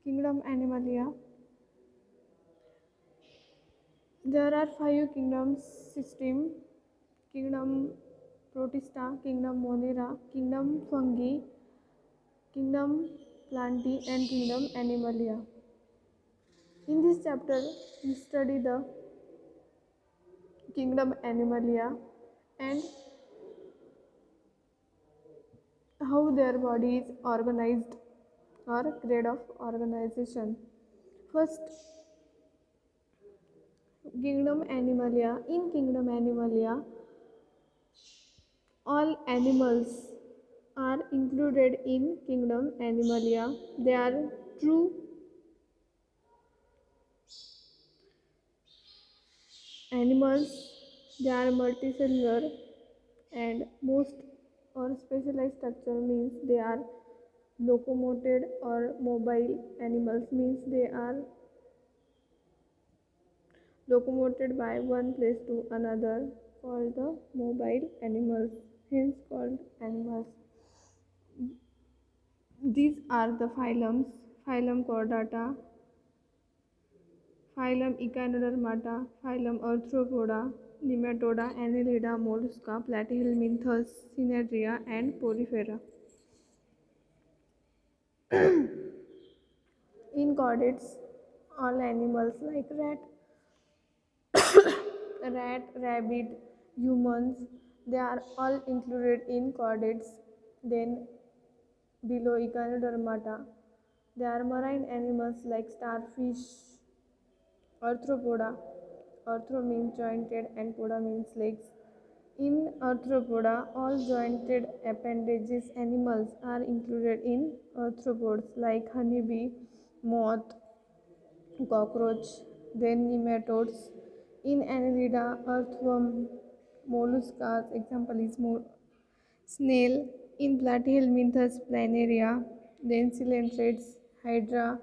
Kingdom Animalia. There are five kingdoms system: Kingdom Protista, Kingdom Monera, Kingdom Fungi, Kingdom Plantae, and Kingdom Animalia. In this chapter, we study the Kingdom Animalia and how their body is organized or grade of organization. First, Kingdom Animalia. In Kingdom Animalia, all animals are included in Kingdom Animalia. They are true animals, they are multicellular, and most or specialized structure means they are locomoted, or mobile animals means they are locomoted by one place to another, called the mobile animals, hence called animals. These are the phylums: phylum Chordata, phylum Echinodermata, phylum Arthropoda, Nematoda, Annelida, Mollusca, Platyhelminthes, Synandria, and Porifera. In chordates, all animals like rabbit, humans, they are all included in chordates. Then below Echinodermata, they are marine animals like starfish, Arthropoda. Arthro means jointed and poda means legs. In Arthropoda, all jointed appendages animals are included in arthropods like honeybee, moth, cockroach, then nematodes. In Annelida, earthworm, molluscas, example is snail. In Platyhelminthes, planaria, then coelenterate, hydra,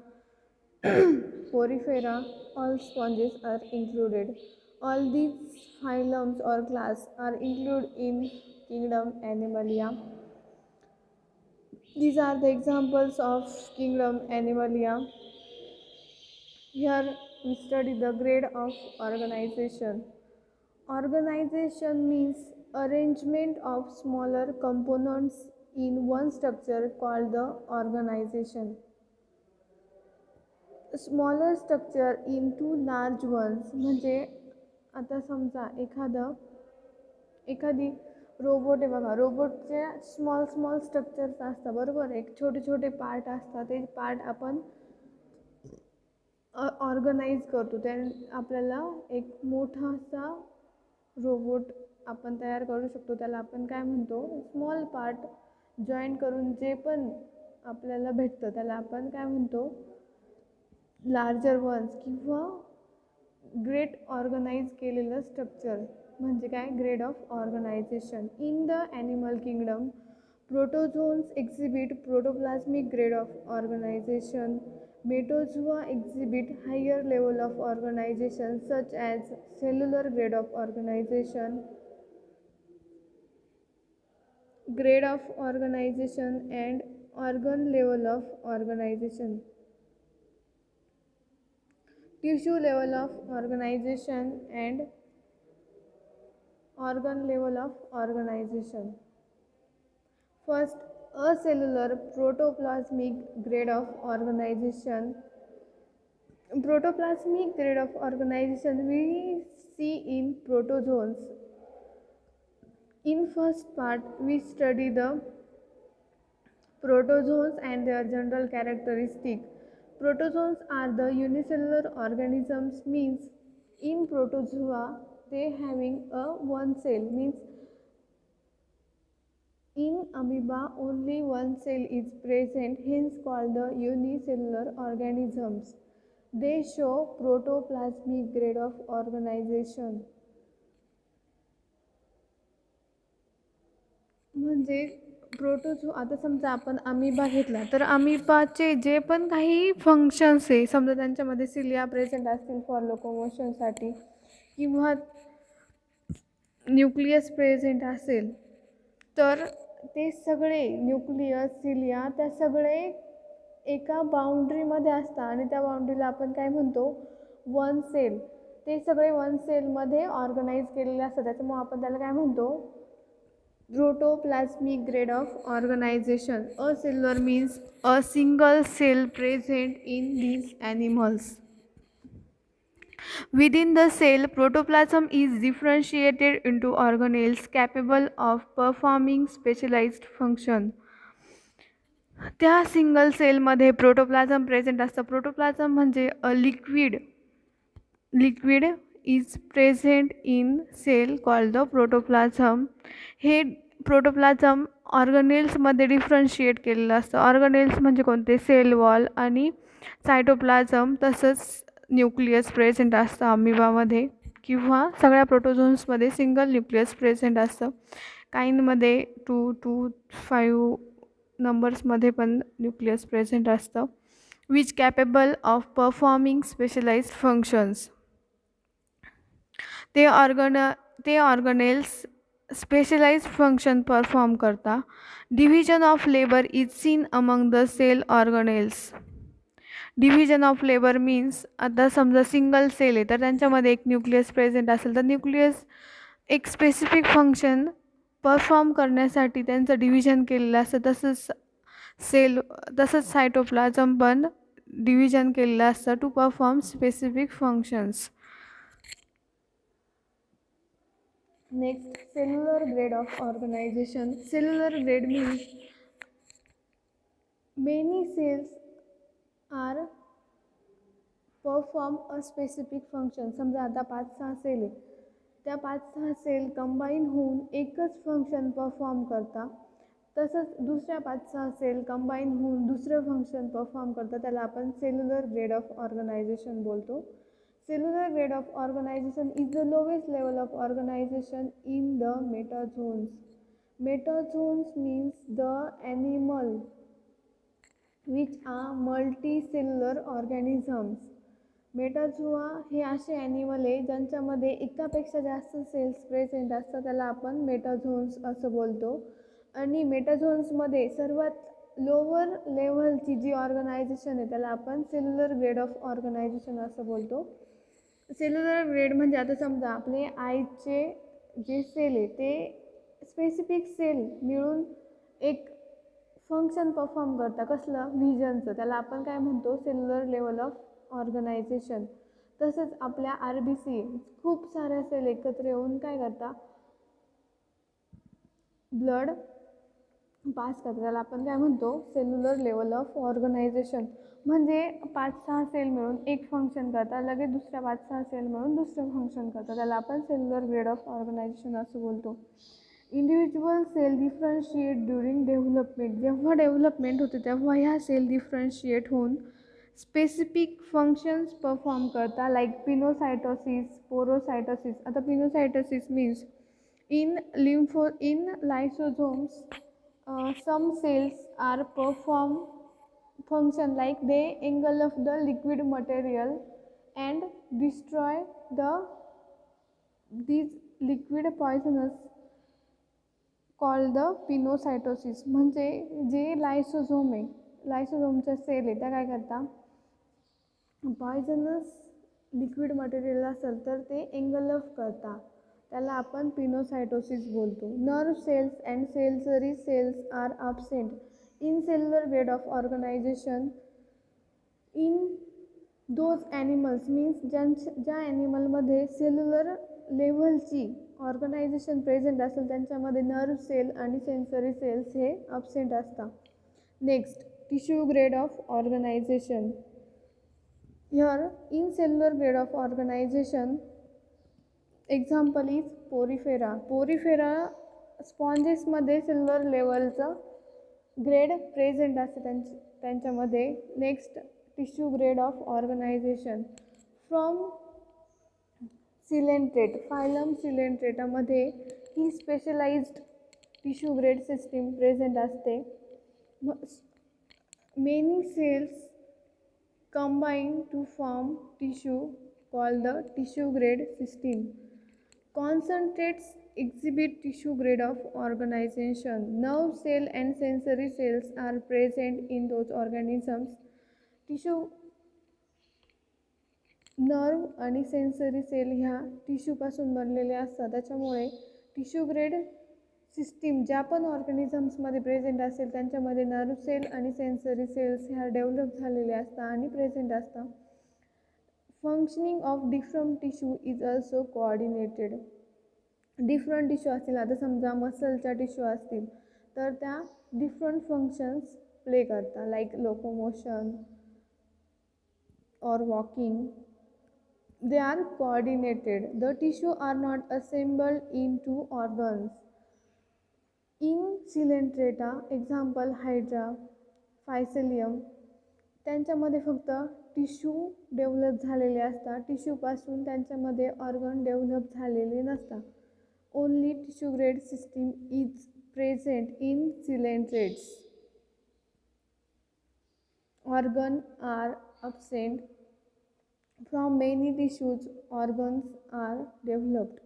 Porifera, all sponges are included. All these phylums or class are included in kingdom Animalia. These are the examples of kingdom Animalia. Here we study the grade of organization. Organization means arrangement of smaller components in one structure called the organization. Smaller structure into large ones. म्हणजे आता समजा एखादी robot आहे बघा, रोबोटचे small small structures असतात बरोबर. एक छोटे छोटे पार्ट असतात, ते पार्ट आपण ऑर्गनाईज करतो, त्या आपल्याला एक मोठासा रोबोट आपण तयार करू शकतो. त्याला आपण काय म्हणतो, स्मॉल पार्ट जॉईन करून जे पण आपल्याला भेटतं त्याला आपण काय म्हणतो, लार्जर वन्स किंवा ग्रेट ऑर्गनाइज केलेलं स्ट्रक्चर म्हणजे काय, grade of organization. In the animal kingdom, protozoans exhibit protoplasmic grade of organization. Metazoa exhibit higher level of organization such as cellular grade of organization, grade of organization and organ level of organization. Tissue level of organization and organ level of organization. First, acellular protoplasmic grade of organization. Protoplasmic grade of organization we see in protozoans. In first part, we study the protozoans and their general characteristic. Protozoans are the unicellular organisms, means in protozoa they having a one cell, means in amoeba only one cell is present, hence called the unicellular organisms. They show protoplasmic grade of organization. म्हणजे प्रोटोझो, आता समजा आपण amoeba घेतला तर अमिबाचे जे पण काही functions आहे, समजा त्यांच्यामध्ये सिलिया प्रेझेंट असतील फॉर लोकोमोशनसाठी किंवा न्यूक्लियस प्रेझेंट असेल, तर ते सगळे न्यूक्लियस सिलिया त्या सगळे एका बाउंड्रीमध्ये असतात आणि त्या बाउंड्रीला आपण काय म्हणतो, वन सेल. ते सगळे वन सेलमध्ये ऑर्गनाईज केलेले असतात, त्याच्यामुळे आपण त्याला काय म्हणतो, protoplasmic grade of organization. A cellular means a single cell present in these animals. Within the cell, protoplasm is differentiated into organelles capable of performing specialized function. त्या सिंगल सेलमध्ये प्रोटोप्लाझम प्रेझेंट असतं. प्रोटोप्लाझम म्हणजे a liquid is present in cell called the protoplasm. हे protoplasm ऑर्गनेल्समध्ये differentiate केलेलं असतं. Organelles म्हणजे कोणते, सेल वॉल आणि सायटोप्लाझम तसंच न्यूक्लियस प्रेझेंट असतं अमिबामध्ये, किंवा सगळ्या प्रोटोझोन्समध्ये सिंगल न्यूक्लियस प्रेझेंट असतं. काहींमध्ये 2 to 5 नंबर्समध्ये पण न्यूक्लियस प्रेझेंट असतं, which capable of performing specialized functions. ते ऑर्गनेल्स स्पेशलाइज्ड फंक्शन परफॉर्म करता. Division of labour is seen among the cell organelles. Division of labour means, आता समजा सिंगल सेल आहे तर त्यांच्यामध्ये एक न्यूक्लियस प्रेझेंट असेल तर न्यूक्लियस एक स्पेसिफिक फंक्शन परफॉर्म करण्यासाठी त्यांचं डिव्हिजन केलेलं असतं. तसंच सायटोप्लाझम पण डिव्हिजन केलेलं असतं to perform specific functions. Next, cellular grade of organization. Cellular grade means many cells are perform a specific function. समजा आता 5-6 सेल आहे, त्या 5-6 सेल कंबाईन होऊन एकच फंक्शन परफॉर्म करता. तसंच दुसऱ्या 5-6 सेल कंबाईन होऊन दुसरं फंक्शन परफॉर्म करतात, त्याला आपण सेल्युलर ग्रेड ऑफ ऑर्गनायझेशन बोलतो. Cellular grade of organization is the lowest level of organization in the metazoans. Metazoans means the animal which are multicellular organisms. मेटाझोआ हे असे ॲनिमल आहे ज्यांच्यामध्ये एकापेक्षा जास्त सेल्स प्रेझेंट असतात, त्याला आपण मेटाझोन्स असं बोलतो. आणि मेटाझोन्समध्ये सर्वात लोअर लेव्हलची जी ऑर्गनायझेशन आहे त्याला आपण सेल्युलर ग्रेड ऑफ ऑर्गनायझेशन असं बोलतो. सेल्युलर ग्रेड म्हणजे आता समजा आपले आईचे जे सेल आहे ते स्पेसिफिक सेल मिळून एक फंक्शन परफॉर्म करता, कसलं, व्हिजनचं, त्याला आपण काय म्हणतो, सेल्युलर लेवल ऑफ ऑर्गनायझेशन. तसंच आपल्या RBC खूप साऱ्या सेल एकत्र येऊन काय करता, ब्लड पास करतात, त्याला आपण काय म्हणतो, सेल्युलर लेवल ऑफ ऑर्गनायझेशन. म्हणजे 5-6 सेल मिळून एक फंक्शन करतात, लगेच दुसऱ्या 5-6 सेल मिळून दुसरं फंक्शन करतात, त्याला आपण सेल्युलर ग्रेड ऑफ ऑर्गनायझेशन असं बोलतो. Individual cell differentiate during development. जेव्हा डेव्हलपमेंट होते तेव्हा ह्या सेल डिफरन्शिएट होऊन स्पेसिफिक फंक्शन्स परफॉर्म करतात, लाईक पिनोसायटोसिस, पोरोसायटोसिस. आता pinocytosis means in lysosomes some cells are perform function like they engulf the liquid material and destroy these liquid poisonous called the पिनोसायटोसिस. म्हणजे जे लायसोझोम आहे, लायसोझोमच्या cell आहे त्या काय करता, poisonous liquid material असेल तर ते एंगल्फ करता, त्याला आपण पिनोसायटोसिस बोलतो. Nerve cells and sensory cells are absent in cellular grade of organization in those animals. Means ज्या ॲनिमलमध्ये सेल्युलर लेव्हलची ऑर्गनायझेशन प्रेझेंट असेल त्यांच्यामध्ये नर्व सेल आणि सेन्सरी सेल्स हे ॲबसेंट असतात. Next, tissue grade of organization. Here in cellular grade of organization example is Porifera. Porifera स्पॉन्जेसमध्ये cellular लेवलचं ग्रेड प्रेझेंट असते त्यांच्यामध्ये. Next, tissue grade of organization from coelenterate. Phylum सिलेंट्रेटामध्ये ही specialized tissue grade system present असते. Many cells combine to form tissue called the tissue grade system. Concentrates exhibit tissue grade of organization. Nerve cell and sensory cells are present in those organisms. Tissue nerve आणि sensory cell ह्या टिश्यूपासून बनलेले असतात. त्याच्यामुळे tissue grade system ज्या पण ऑर्गॅनिझम्समध्ये present असेल त्यांच्यामध्ये nerve cell आणि सेन्सरी सेल्स ह्या डेव्हलप झालेल्या असतात आणि प्रेझेंट असतात. Functioning of different tissue is also coordinated. Different tissue असतील, आता समजा मसलच्या टिश्यू असतील तर त्या डिफरंट फंक्शन्स प्ले करतात, like locomotion or walking. They are coordinated. The tissue are not assembled into organs. In Coelenterata, example Hydra, Physaelium, त्यांच्यामध्ये फक्त tissue develop झालेले असतात. टिश्यूपासून त्यांच्यामध्ये ऑर्गन डेव्हलप झालेले नसतात. Only tissue grade system is present in Coelentrates. Organs are absent from many tissues. Organs are developed.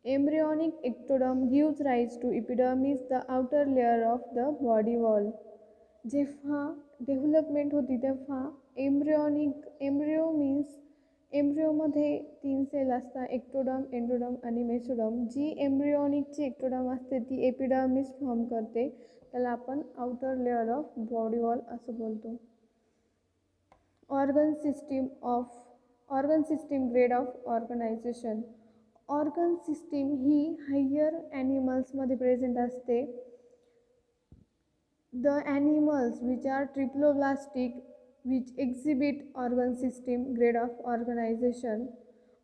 Embryonic ectoderm gives rise to epidermis, the outer layer of the body wall. जेव्हा development होती तेव्हा embryo means एम्ब्रिओमध्ये 3 cell असतात, ectoderm, endoderm आणि mesoderm. जी एम्ब्रिओनिकची ectoderm असते ती एपिडर्मिस फॉर्म करते, त्याला आपण outer layer of body wall असं बोलतो. Organ system grade of organization. Organ system ही हायर ॲनिमल्समध्ये प्रेझेंट असते. The animals which are triploblastic which exhibit organ system grade of organization.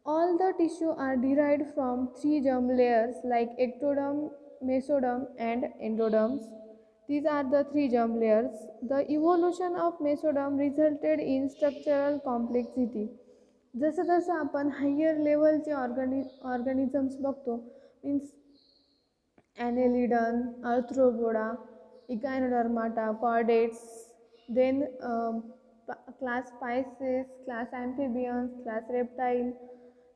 All the tissue are derived from 3 germ layers like ectoderm, mesoderm and endoderms. These are the 3 germ layers. The evolution of mesoderm resulted in structural complexity. जसं जसं आपण higher लेवलचे organisms बघतो, means Annelida, Arthropoda, Echinodermata, chordates, then class Pisces, class amphibians, class reptile,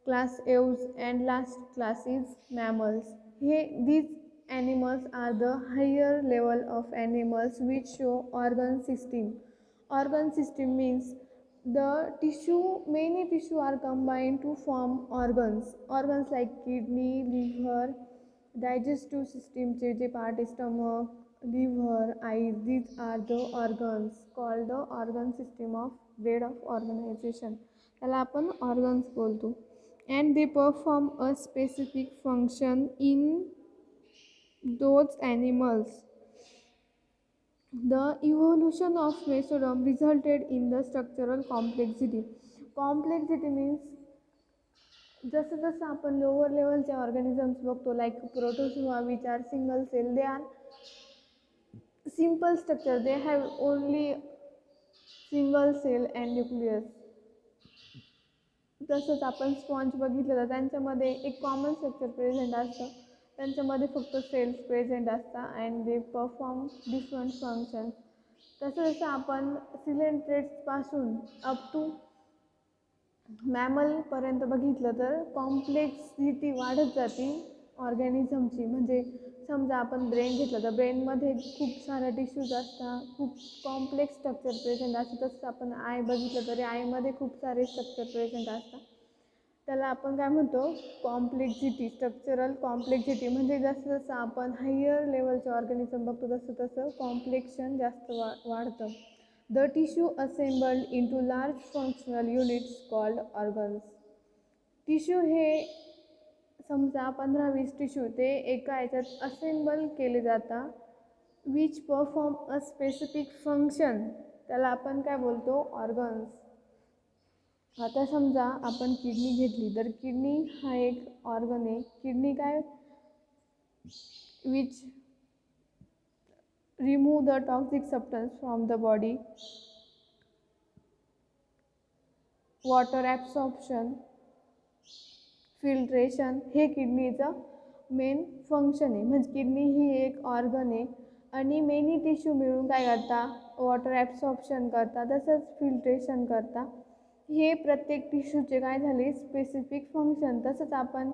class Eus, and last class is mammals. These animals are the higher level of animals which show organ system. Organ system means the many tissue are combined to form organs. Organs like kidney, liver, digestive system चे जे part आहे, stomach, liver, eyes, these are the organs called the organ system of grade of organization. त्याला आपण organs बोलतो. And they perform a specific function in those animals. The evolution of mesoderm resulted in the structural complexity. Complexity means जसं जसं आपण lower लेवलचे organisms बघतो, like protozoa which are single cell, they are simple structure, they have only single cell and nucleus. तसंच आपण sponge बघितलं तर त्यांच्यामध्ये एक कॉमन स्ट्रक्चर प्रेझेंट असतं, त्यांच्यामध्ये फक्त सेल्स प्रेझेंट असतात and they perform different functions. तसं जसं आपण सिलेंट्रेट्सपासून अप टू मॅमलपर्यंत बघितलं तर कॉम्प्लेक्सिटी वाढत जाते ऑर्गॅनिझमची. म्हणजे समजा आपण ब्रेन घेतलं तर ब्रेनमध्ये खूप साऱ्या टिश्यूज असतात, खूप कॉम्प्लेक्स स्ट्रक्चर प्रेझेंट असतं. तसंच आपण आय बघितलं तरी आयमध्ये खूप सारे स्ट्रक्चर प्रेझेंट असतात. त्याला आपण काय म्हणतो, कॉम्प्लेक्सिटी, स्ट्रक्चरल कॉम्प्लेक्सिटी. म्हणजे जसं जसं आपण हायर लेवलचे ऑर्गॅनिझम बघतो तसं तसं कॉम्प्लेक्शन जास्त वाढतं. The tissue assembled into large functional units called organs. Tissue हे समजा 15-20 टिश्यू ते एका याच्यात असेंबल केले जातात, which perform a specific function, त्याला आपण काय बोलतो, ऑर्गन्स. आता समजा आपण किडनी घेतली तर किडनी हा एक ऑर्गन आहे. किडनी काय, which remove the toxic substance from the body, water absorption, filtration, हे किडनीचं मेन फंक्शन आहे. म्हणजे किडनी ही एक ऑर्गन आहे आणि मेनी टिश्यू मिळून काय करता, वॉटर ॲब्सॉर्प्शन करता, तसंच फिल्ट्रेशन करता. हे प्रत्येक टिश्यूचे काय झाले, स्पेसिफिक फंक्शन. तसंच आपण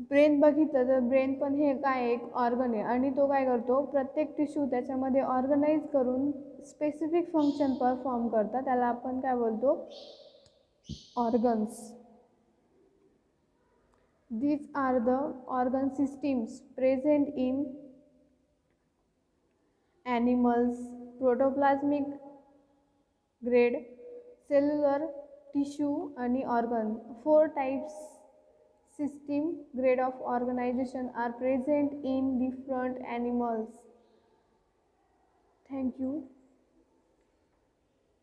ब्रेन बघितलं तर ब्रेन पण हे काय एक ऑर्गन आहे आणि तो काय करतो प्रत्येक टिश्यू त्याच्यामध्ये ऑर्गनाईज करून स्पेसिफिक फंक्शन परफॉर्म करतात, त्याला आपण काय बोलतो organs. These are the organ systems present in animals, protoplasmic grade, cellular, tissue आणि organ. Four types system grade of organization are present in different animals. Thank you.